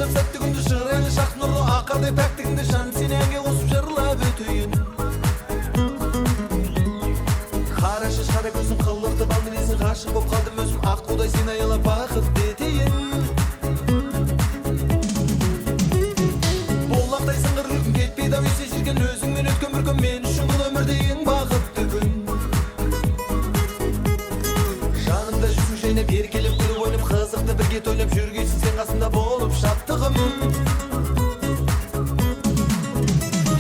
Сәтті күнді шырайлы шақ нұрлы ақардай пәктігіңді жан сенеңге қосып жырлап өтейін. Қара шаш қара көзің қылықты бал мінезің ғашық боп қалдым өзім ақ қудай сен аялап бақыт етейін. Болақтай сыңғыр күлкің кетпейді ау есе жүрген өзіңмен өткен бір күн мен үшін бұл өмірде ең бақытты күн. Жанымда жүзің жайнап еркелеп күліп ойнап қызықты бірге тойлап жүргейсің сен қасымда болып шаттығым.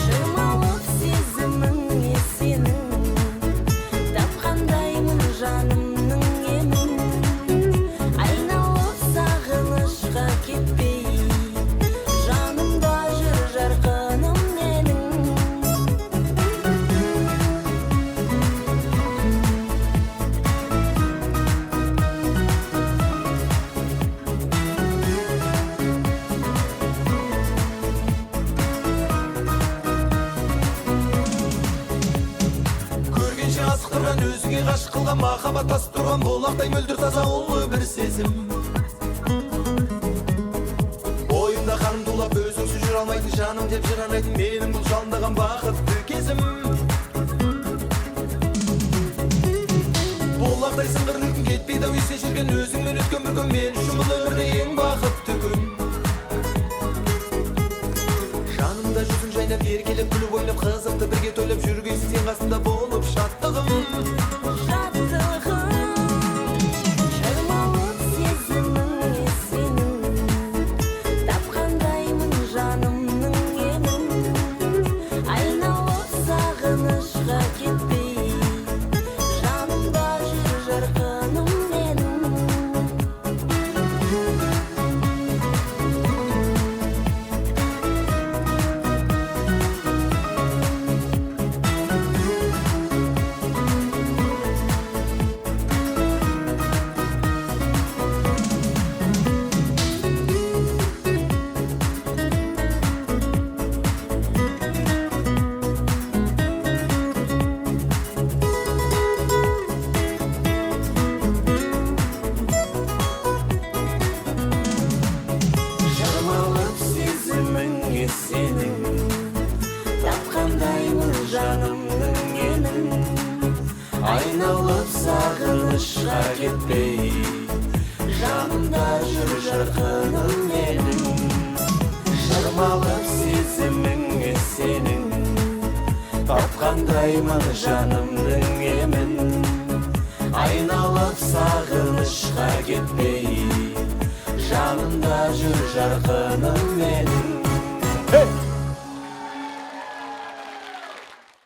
Шырмалып сезімің есенің, тапқандаймын жанымның емін. Айналып сағынышқа кетпей, жанымда жүр жарқыным менің. Көргенше асықтырған өзіңе ғашық қылған махаббат тасып тұрған болақтай мөлдір таза ұлы бір сезім. Ойымда қаным тулап өзіңсіз жүре алмайтын жаным деп жыранайтын менің бұл жалындаған бақытты кезім. Болақтай сыңғыр күлкің кетпейді ау есе жүрген өзіңмен өткен бір күн мен үшін бұл өмірде ең бақытты күн. Жанымда жүзің жайнап еркелеп күліп ойнап қызықты бірге тойлап жүргейсің сен қасымда болып шаттығым. Шырмалып сезімің есенің, тапқандаймын жанымның емін. Айналып сағынышқа кетпей, жанымда жүр жарқыным менің. Шырмалып сезімің есенің, Тапқандаймын жанымның емін. айналып сағынышқа кетпей, Жанымда жүр жарқыным менің. шырмалып сезімің есенің, тапқандаймын жанымның емін. Айналып сағынышқа кетпей, жанымда жүр жарқыным